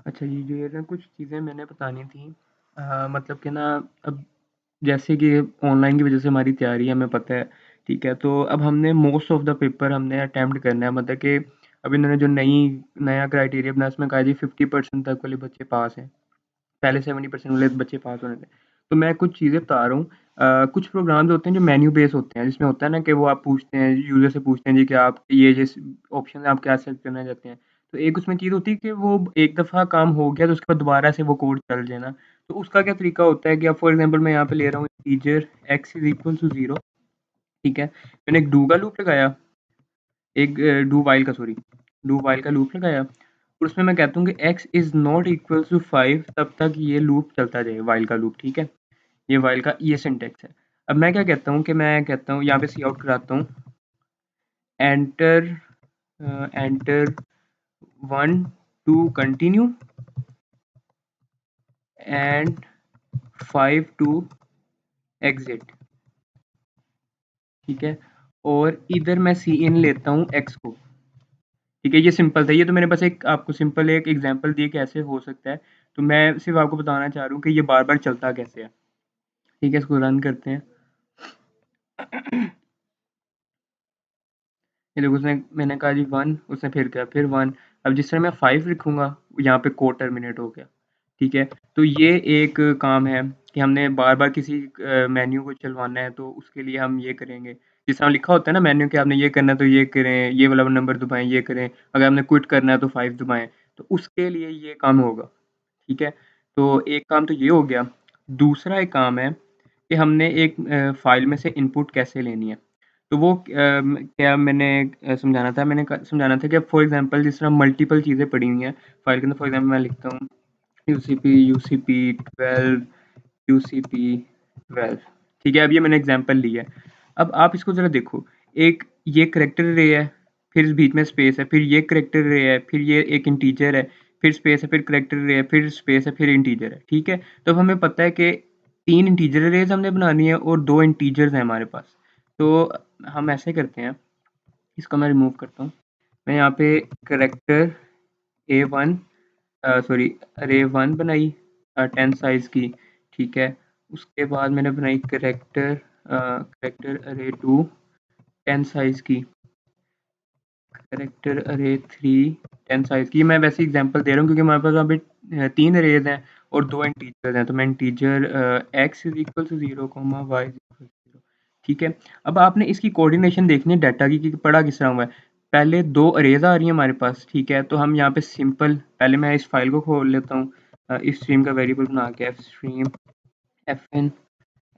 अच्छा जी, जो ये ना कुछ चीज़ें मैंने बतानी थी। मतलब कि ना अब जैसे कि ऑनलाइन की वज़ह से हमारी तैयारी है, हमें पता है, ठीक है? तो अब हमने मोस्ट ऑफ़ द पेपर हमने अटेम्प्ट करना है, मतलब कि अब इन्होंने जो नया क्राइटेरिया बनाया उसमें कहा जी 50% तक वाले बच्चे पास हैं। पहले 70% वाले बच्चे पास होने थे। तो मैं कुछ चीज़ें बता रहा हूँ। कुछ प्रोग्राम्स होते हैं जो मेन्यू बेस होते हैं, जिसमें होता है ना कि वो आप पूछते हैं, यूज़र से पूछते हैं जी कि आप ये जिस ऑप्शन है आप क्या सेलेक्ट करना चाहते हैं। तो एक उसमें चीज़ होती है कि वो एक दफ़ा काम हो गया तो उसके बाद दोबारा से वो कोड चल जाए ना। तो उसका क्या तरीका होता है कि अब फॉर एग्ज़ाम्पल मैं यहाँ पे ले रहा हूँ integer x is equal to 0, ठीक है? मैंने एक डू का लूप लगाया, एक डू व्हाइल का सॉरी, डू व्हाइल का लूप लगाया और उसमें मैं कहता हूँ कि x is not equal to 5, तब तक ये लूप चलता जाए, व्हाइल का लूप, ठीक है? ये व्हाइल का ये सिंटैक्स है। अब मैं क्या कहता हूँ कि मैं कहता हूँ यहाँ पे सी आउट कराता हूँ, enter enter 1 to continue and 5 to exit, ठीक है? और इधर मैं सी इन लेता हूँ x को, ठीक है? ये सिंपल था, ये तो मैंने बस एक आपको सिंपल एक एग्जांपल दिए कैसे हो सकता है। तो मैं सिर्फ आपको बताना चाह रहा हूँ कि ये बार बार चलता कैसे है, ठीक है? इसको रन करते हैं। ये देखो उसने मैंने कहा जी 1, उसने फिर किया फिर 1। अब जिस तरह मैं 5 लिखूंगा यहाँ पे कोड टर्मिनेट हो गया, ठीक है? तो ये एक काम है कि हमने बार बार किसी मेन्यू को चलवाना है तो उसके लिए हम ये करेंगे। जिस तरह लिखा होता है ना मेन्यू कि आपने ये करना है तो ये करें, ये वाला नंबर दबाएं, ये करें, अगर हमने क्विट करना है तो 5 दबाएं, तो उसके लिए ये काम होगा, ठीक है? तो एक काम तो ये हो गया। दूसरा एक काम है कि हमने एक फाइल में से इनपुट कैसे लेनी है। तो वो क्या मैंने समझाना था, समझाना था कि फॉर एग्जांपल जिस तरह मल्टीपल चीज़ें पड़ी हुई हैं फाइल के अंदर। फॉर एग्जांपल मैं लिखता हूँ यूसीपी 12 यूसीपी 12, ठीक है? अब ये मैंने एग्जांपल लिया है। अब आप इसको ज़रा देखो, एक ये करैक्टर अरे है, फिर बीच में स्पेस है, फिर ये करैक्टर अरे है, फिर ये एक इंटीजर है, फिर स्पेस है, फिर करैक्टर अरे है, फिर स्पेस है, फिर इंटीजर है, ठीक है? तो अब हमें पता है कि 3 इंटीजर अरेज़ हमने बनानी है और 2 इंटीजर्स हैं हमारे पास। तो हम ऐसे करते हैं, इसको मैं रिमूव करता हूँ। मैं यहाँ पे करैक्टर A1 सॉरी अरे 1 बनाई 10 साइज़ की, ठीक है? उसके बाद मैंने बनाई करैक्टर अरे 2 10 साइज़ की, करैक्टर अरे 3 10 साइज़ की। मैं वैसे एग्जांपल दे रहा हूँ क्योंकि हमारे पास यहाँ पे 3 अरेज़ हैं और 2 इंटीजर्स हैं। तो मैं integer x is equal to 0, y is equal to 0, ठीक है? अब आपने इसकी कोऑर्डिनेशन देखनी है डाटा की कि पड़ा किस तरह हुआ है। पहले 2 अरेज़ आ रही हैं हमारे पास, ठीक है? तो हम यहाँ पे सिंपल पहले मैं इस फाइल को खोल लेता हूँ, इस स्ट्रीम का वेरिएबल बना के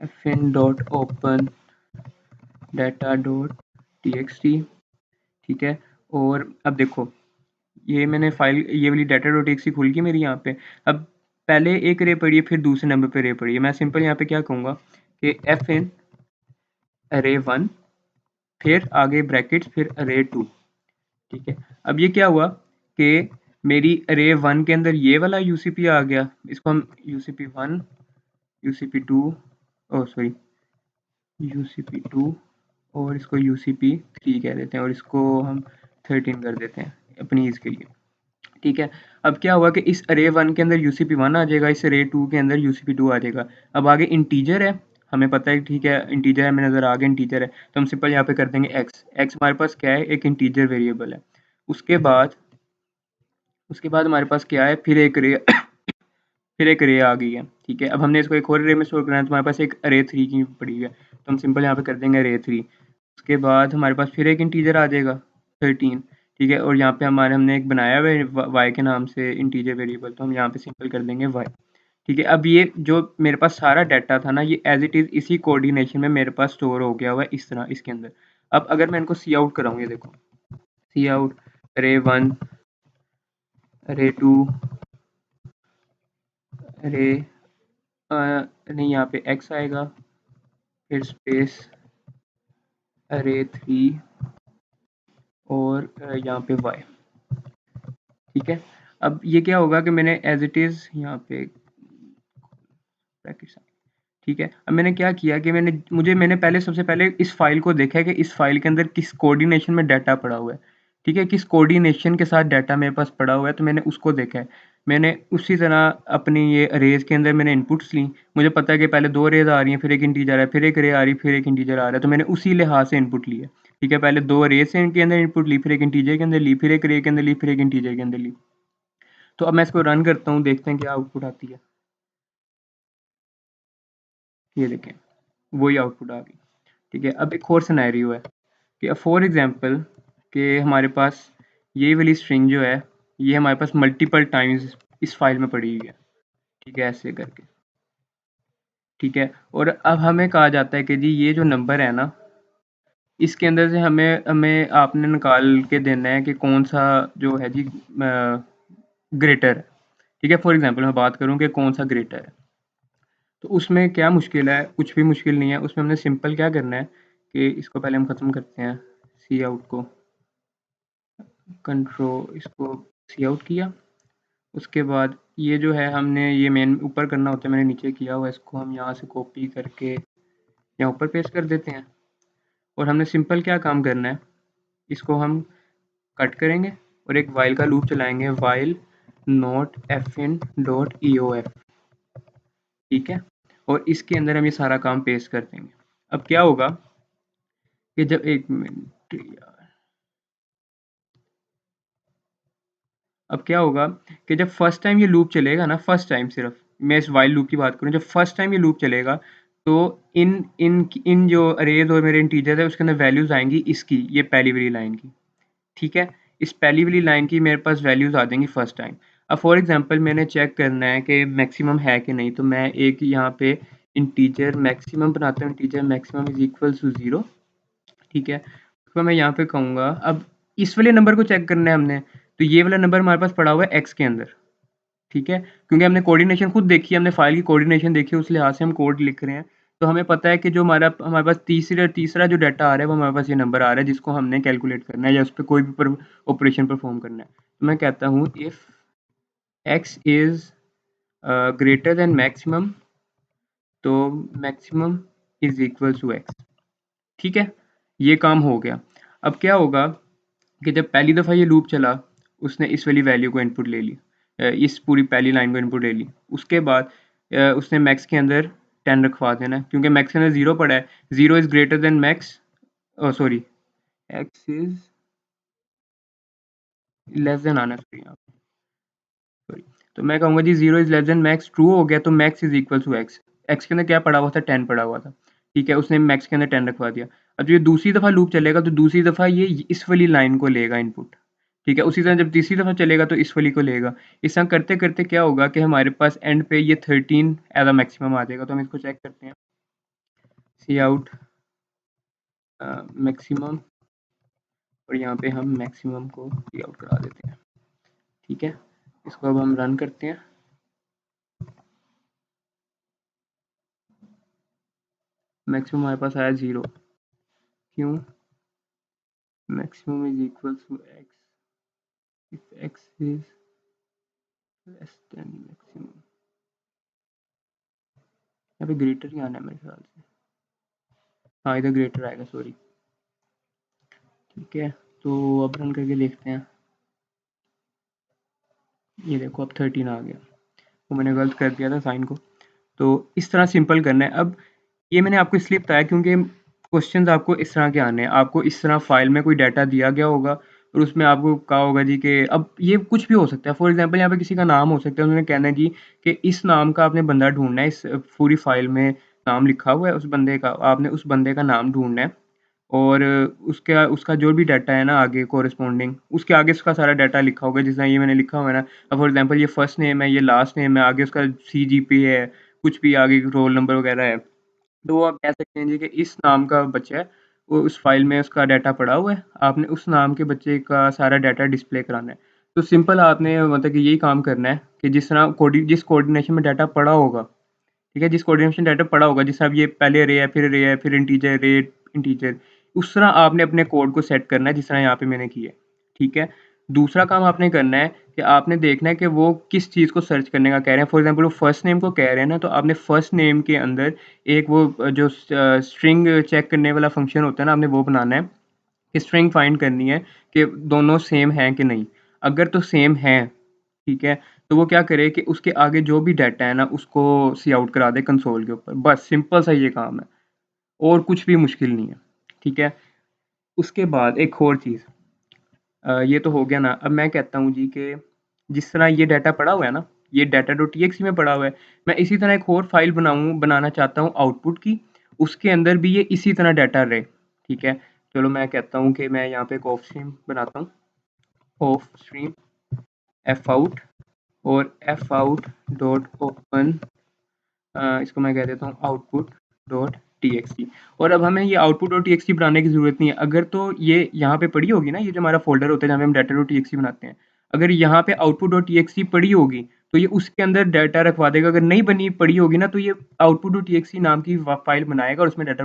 fn dot open data dot txt, ठीक है? और अब देखो ये मैंने फाइल ये वाली डाटा डॉट टेक्स्ट खुल गई मेरी यहाँ पे। अब पहले एक रे पड़ी है, फिर दूसरे नंबर पे रे पड़ी है। मैं सिंपल यहाँ पे क्या कहूँगा कि एफ इन अरे 1, फिर आगे ब्रैकेट्स, फिर अरे 2, ठीक है? अब ये क्या हुआ कि मेरी अरे 1 के अंदर ये वाला यूसीपी आ गया, इसको हम यूसीपी 1 यूसीपी 2 ओ सॉरी यूसीपी 2 और इसको यूसीपी 3 कह देते हैं और इसको हम 13 कर देते हैं अपनी ईज़ के लिए, ठीक है? अब क्या हुआ कि इस अरे 1 के अंदर यूसीपी 1 आ जाएगा, इस अरे 2 के अंदर यूसीपी 2 आ जाएगा। अब आगे इंटीजर है, हमें पता है, ठीक है? इंटीजर है, मेरे नज़र आ गया इंटीजर है, तो हम सिंपल यहाँ पे कर देंगे एक्स। एक्स हमारे पास क्या है? एक इंटीजर वेरिएबल है। उसके बाद हमारे पास क्या है? फिर एक अरे फिर एक अरे आ गई है, ठीक है? अब हमने इसको एक और अरे में स्टोर करना है, तो हमारे पास एक अरे 3 की पड़ी है, तो हम सिंपल यहाँ पे कर देंगे अरे 3। उसके बाद हमारे पास फिर एक इंटीजर आ जाएगा 13, ठीक है? और यहाँ पे हमने एक बनाया हुआ है वाई के नाम से इंटीजर वेरिएबल, तो हम यहाँ पे सिंपल कर देंगे वाई, ठीक है? अब ये जो मेरे पास सारा डाटा था ना, ये एज इट इज़ इसी कोऑर्डिनेशन में मेरे पास स्टोर हो गया हुआ है इस तरह इसके अंदर। अब अगर मैं इनको सी आउट कराऊँ, ये देखो सी आउट अरे 1 अरे 2 अरे नहीं, यहाँ पे एक्स आएगा, फिर स्पेस अरे 3 और यहाँ पे वाई, ठीक है? अब ये क्या होगा कि मैंने एज इट इज़ यहाँ पे ब्रैकेट्स, ठीक है? अब मैंने क्या किया कि मैंने पहले सबसे पहले इस फाइल को देखा है कि इस फाइल के अंदर किस कोऑर्डिनेशन में डाटा पड़ा हुआ है। ठीक है, किस कोऑर्डिनेशन के साथ डाटा मेरे पास पड़ा हुआ है, तो मैंने उसको देखा है। मैंने उसी तरह अपनी ये अरेज के अंदर मैंने इनपुट्स ली। मुझे पता है कि पहले 2 अरेज आ रही हैं, फिर एक इंटीजर है, फिर एक अरे आ रही है, फिर एक इंटीजर आ रहा है, तो मैंने उसी लिहाज से इनपुट लिया। ठीक है, पहले 2 अरेज से इनके अंदर इनपुट ली, फिर एक इंटीजर के अंदर ली, फिर एक अरे के अंदर ली, फिर एक इंटीजर के अंदर ली। तो अब मैं इसको रन करता हूँ, देखते हैं क्या आउटपुट आती है। ये देखें, वही आउटपुट आ गई। ठीक है, अब एक और सिनेरियो है कि फॉर एग्जांपल कि हमारे पास ये वाली स्ट्रिंग जो है, ये हमारे पास मल्टीपल टाइम्स इस फाइल में पड़ी हुई है। ठीक है, ऐसे करके। ठीक है, और अब हमें कहा जाता है कि जी ये जो नंबर है ना, इसके अंदर से हमें हमें आपने निकाल के देना है कि कौन सा जो है जी ग्रेटर है। ठीक है, फॉर एग्जांपल मैं बात करूं कि कौन सा ग्रेटर है, तो उसमें क्या मुश्किल है? कुछ भी मुश्किल नहीं है उसमें। हमने सिंपल क्या करना है कि इसको पहले हम ख़त्म करते हैं, सी आउट को, कंट्रोल इसको सी आउट किया। उसके बाद ये जो है हमने ये मेन ऊपर करना होता है, मैंने नीचे किया हुआ है, इसको हम यहाँ से कॉपी करके यहाँ ऊपर पेस्ट कर देते हैं। और हमने सिंपल क्या काम करना है, इसको हम कट करेंगे और एक वाइल का लूप चलाएंगे, while not F in dot E O F. ठीक है, और इसके अंदर हम ये सारा काम पेस्ट कर देंगे। अब क्या होगा कि जब एक मिनट यार, अब क्या होगा कि जब फर्स्ट टाइम ये लूप चलेगा ना, फर्स्ट टाइम, सिर्फ मैं इस वाइल लूप की बात करूँ, जब फर्स्ट टाइम ये लूप चलेगा तो इन इन इन जो अरेज और मेरे इंटीजर है उसके अंदर वैल्यूज आएंगी इसकी, ये पहली वाली लाइन की। ठीक है, इस पहली वाली लाइन की मेरे पास वैल्यूज आ जाएंगी फर्स्ट टाइम। अब फॉर एग्जांपल मैंने चेक करना है कि मैक्सिमम है कि नहीं, तो मैं एक यहाँ पे इंटीजर मैक्सिमम बनाता हूँ, integer maximum is equal to 0। ठीक है, तो मैं यहाँ पे कहूँगा अब इस वाले नंबर को चेक करना है हमने, तो ये वाला नंबर हमारे पास पड़ा हुआ है एक्स के अंदर। ठीक है, क्योंकि हमने कोऑर्डिनेशन खुद देखी है, हमने फाइल की कोऑर्डिनेशन देखी है, उस लिहाज से हम कोड लिख रहे हैं। तो हमें पता है कि जो हमारे पास तीसरा जो डाटा आ रहा है वो हमारे पास ये नंबर आ रहा है जिसको हमने कैलकुलेट करना है या उस पर कोई भी ऑपरेशन परफॉर्म करना है। तो मैं कहता हूँ if x is greater than maximum, तो maximum is equal to x. ठीक है, ये काम हो गया। अब क्या होगा कि जब पहली दफ़ा ये लूप चला, उसने इस वाली वैल्यू को इनपुट ले ली, इस पूरी पहली लाइन को इनपुट ले ली। उसके बाद उसने मैक्स के अंदर 10 रखवा देना है, क्योंकि मैक्स के अंदर 0 पड़ा है। 0 is greater than max, sorry, x is less than आना चाहिए यहाँ पे, सॉरी। तो मैं कहूँगा जी 0 is less than max true हो गया, तो max is equal to x. X के अंदर क्या पड़ा हुआ था? 10 पड़ा हुआ था। ठीक है, उसने मैक्स के अंदर 10 रखवा दिया। अब जो ये दूसरी दफ़ा लूप चलेगा तो दूसरी दफ़ा ये इस वाली लाइन को लेगा इनपुट। ठीक है, उसी तरह जब तीसरी दफ़ा चलेगा तो इस वाली को लेगा। इस तरह करते करते क्या होगा कि हमारे पास एंड पे ये 13 एज अ मैक्सिमम आ जाएगा। तो हम इसको चेक करते हैं, सी आउट मैक्सिमम, और यहाँ पे हम मैक्सिमम को सी आउट करा देते हैं। ठीक है, इसको अब हम रन करते हैं। मैक्सिमम हमारे पास आया 0। क्यों? Maximum is equal to x if x is less than maximum. यहाँ पे ग्रेटर ही आना है मेरे ख्याल से। हाँ, इधर ग्रेटर आएगा, सॉरी। ठीक है, तो अब रन करके देखते हैं। ये देखो, अब 13 आ गया, वो मैंने गलत कर दिया था साइन को। तो इस तरह सिंपल करना है। अब ये मैंने आपको इसलिए बताया क्योंकि क्वेश्चंस आपको इस तरह के आने हैं। आपको इस तरह फाइल में कोई डाटा दिया गया होगा और उसमें आपको कहा होगा जी कि अब ये कुछ भी हो सकता है। फॉर एग्जांपल यहाँ पे किसी का नाम हो सकता है, उन्होंने कहना है जी कि इस नाम का आपने बंदा ढूंढना है, इस पूरी फाइल में नाम लिखा हुआ है उस बंदे का, आपने उस बंदे का नाम ढूंढना है। और उसका उसका जो भी डाटा है ना आगे कोरिस्पोंडिंग, उसके आगे उसका सारा डाटा लिखा होगा, जिस तरह ये मैंने लिखा हुआ है ना। अब फॉर एग्जांपल ये फर्स्ट नेम है, ये लास्ट नेम है, आगे उसका CGP है, कुछ भी आगे रोल नंबर वगैरह है। तो वो आप कह सकते हैं जी कि इस नाम का बच्चा है, वो उस फाइल में उसका डाटा पड़ा हुआ है, आपने उस नाम के बच्चे का सारा डाटा डिस्प्ले कराना है। तो सिंपल आपने मतलब कि यही काम करना है कि जिस तरह जिस कोऑर्डिनेशन में डाटा पड़ा होगा, ठीक है, जिस कोऑर्डिनेशन डाटा पड़ा होगा, जिस तरह अब ये पहले रे है, फिर इंटीजर रे, इंटीजर, उस तरह आपने अपने कोड को सेट करना है जिस तरह यहाँ पे मैंने किया है। ठीक है, दूसरा काम आपने करना है कि आपने देखना है कि वो किस चीज़ को सर्च करने का कह रहे हैं। फॉर एग्जांपल वो फर्स्ट नेम को कह रहे हैं ना, तो आपने फर्स्ट नेम के अंदर एक वो जो स्ट्रिंग चेक करने वाला फंक्शन होता है ना, आपने वो बनाना है कि स्ट्रिंग फाइंड करनी है कि दोनों सेम हैं कि नहीं। अगर तो सेम हैं, ठीक है, तो वो क्या करे कि उसके आगे जो भी डाटा है ना उसको सी आउट करा दे कंसोल के ऊपर। बस सिंपल सा ये काम है, और कुछ भी मुश्किल नहीं है, ठीक है। उसके बाद एक और चीज़, ये तो हो गया ना। अब मैं कहता हूँ जी कि जिस तरह ये डाटा पड़ा हुआ है ना, ये डाटा डॉट टीएक्सटी में पड़ा हुआ है, मैं इसी तरह एक और फाइल बनाना चाहता हूँ आउटपुट की, उसके अंदर भी ये इसी तरह डाटा रहे, ठीक है। चलो मैं कहता हूँ कि मैं यहाँ पे एक ऑफ स्ट्रीम बनाता हूँ, ऑफ स्ट्रीम एफ आउट, और एफ आउट डॉट ओपन, इसको मैं कह देता हूँ आउटपुट डॉट टीएक्सटी। और अब हमें ये आउटपुट डॉट टीएक्सटी बनाने की ज़रूरत नहीं है। अगर तो ये यहाँ पे पड़ी होगी ना, ये जो हमारा फोल्डर होता है जहाँ पे हम डाटा डॉट टीएक्सटी बनाते हैं, अगर यहाँ पे आउटपुट डॉट टीएक्सटी पड़ी होगी तो ये उसके अंदर डाटा रखवा देगा। अगर नहीं बनी पड़ी होगी ना तो ये आउटपुट डॉट टीएक्सटी नाम की फाइल बनाएगा और उसमें डाटा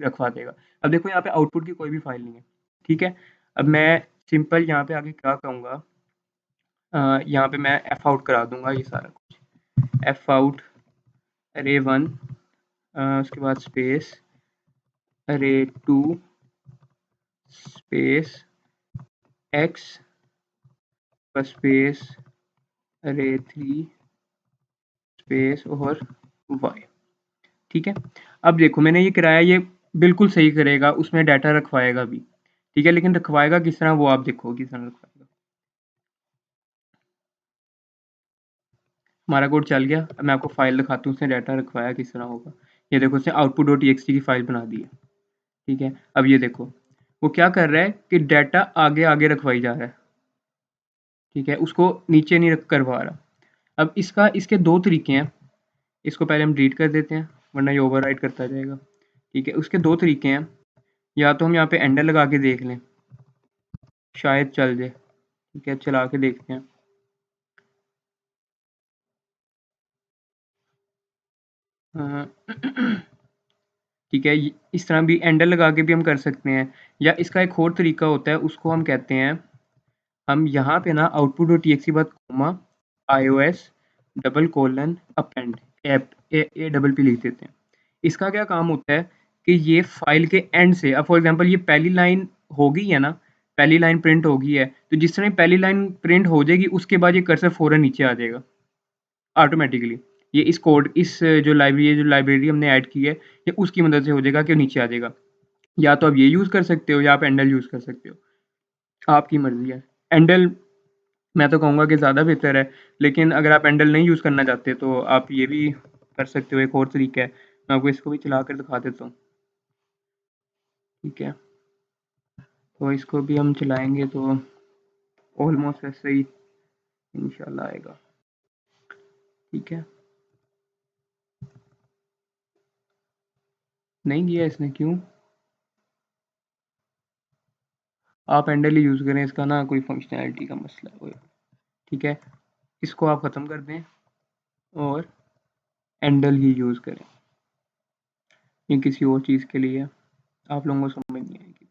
रखवा देगा। अब देखो यहाँ पे आउटपुट की कोई भी फाइल नहीं है, ठीक है। अब मैं सिंपल यहाँ पे आगे क्या कहूँगा, यहाँ पे मैं एफ आउट करा दूंगा ये सारा कुछ, एफ आउट अरे वन, उसके बाद स्पेस अरे टू स्पेस एक्स स्पेस अरे थ्री स्पेस और वाई, ठीक है। अब देखो मैंने ये कराया, ये बिल्कुल सही करेगा, उसमें डाटा रखवाएगा भी, ठीक है। लेकिन रखवाएगा किस तरह वो आप देखो किस तरह रखवाएगा। हमारा कोड चल गया। अब मैं आपको फाइल दिखाता हूँ उसने डाटा रखवाया किस तरह होगा। ये देखो उसने आउटपुट डॉट टी की फाइल बना दी है, ठीक है। अब ये देखो वो क्या कर रहा है कि डाटा आगे आगे रखवाई जा रहा है, ठीक है, उसको नीचे नहीं रख करवा रहा। अब इसका इसके दो तरीके हैं, इसको पहले हम डिलीट कर देते हैं वरना ये ओवरराइट करता जाएगा, ठीक है। उसके दो तरीके हैं, या तो हम यहाँ पे एंडर लगा के देख लें, शायद चल जाए, ठीक है, चला के देखते हैं। ठीक है, इस तरह भी एंडर लगा के भी हम कर सकते हैं, या इसका एक और तरीका होता है, उसको हम कहते हैं, हम यहाँ पे ना आउटपुट डॉट टीएक्सटी बाद comma iOS double colon append app A double P लिख देते हैं। इसका क्या काम होता है कि ये फाइल के एंड से, अब फॉर एग्जांपल ये पहली लाइन हो गई है ना, पहली लाइन प्रिंट हो गई है, तो जिस तरह पहली लाइन प्रिंट हो जाएगी उसके बाद ये कर्सर फ़ौरन नीचे आ जाएगा ऑटोमेटिकली। ये इस कोड, इस जो लाइब्रेरी हमने ऐड की है, ये उसकी मदद से हो जाएगा कि नीचे आ जाएगा। या तो आप ये यूज़ कर सकते हो या आप एंडल यूज़ कर सकते हो, आपकी मर्ज़ी है। एंडल मैं तो कहूँगा कि ज़्यादा बेहतर है, लेकिन अगर आप एंडल नहीं यूज़ करना चाहते तो आप ये भी कर सकते हो, एक और तरीका है। मैं आपको इसको भी चला कर दिखा देता हूँ, ठीक है। तो इसको भी हम चलाएँगे तो ऑलमोस्ट ऐसे ही इंशाल्लाह आएगा, ठीक है। नहीं किया इसने, क्यों? आप एंडल ही यूज़ करें, इसका ना कोई फंक्शनैलिटी का मसला है कोई, ठीक है। इसको आप ख़त्म कर दें और एंडल ही यूज़ करें, ये किसी और चीज़ के लिए आप लोगों को समझ नहीं आएगी,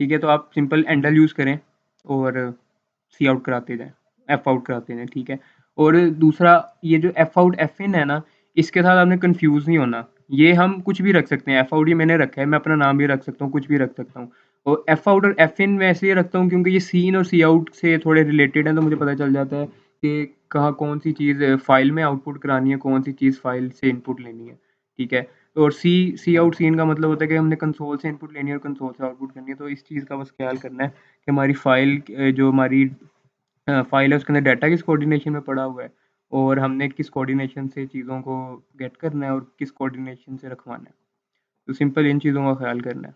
ठीक है। तो आप सिंपल एंडल यूज़ करें और सी आउट कराते जाएँ, एफ आउट कराते जाएँ, ठीक है। और दूसरा ये जो एफ आउट एफ इन है ना, इसके साथ आपने कन्फ्यूज़ नहीं होना। ये हम कुछ भी रख सकते हैं, एफ आउट ये मैंने रखा है, मैं अपना नाम भी रख सकता हूँ, कुछ भी रख सकता हूँ। और एफ आउट और एफ इन मैं इसलिए रखता हूँ क्योंकि ये सी इन और सी आउट से थोड़े रिलेटेड हैं, तो मुझे पता चल जाता है कि कहाँ कौन सी चीज़ फ़ाइल में आउटपुट करानी है, कौन सी चीज़ फ़ाइल से इनपुट लेनी है, ठीक है। और सी आउट सी इन का मतलब होता है कि हमने कंसोल से इनपुट लेनी है और कंसोल से आउटपुट करनी है। तो इस चीज़ का बस ख्याल करना है कि हमारी फ़ाइल जो हमारी फ़ाइल है उसके अंदर डाटा किस कोऑर्डिनेशन में पड़ा हुआ है, और हमने किस कोऑर्डिनेशन से चीज़ों को गेट करना है और किस कोऑर्डिनेशन से रखवाना है। तो सिंपल इन चीज़ों का ख्याल करना है।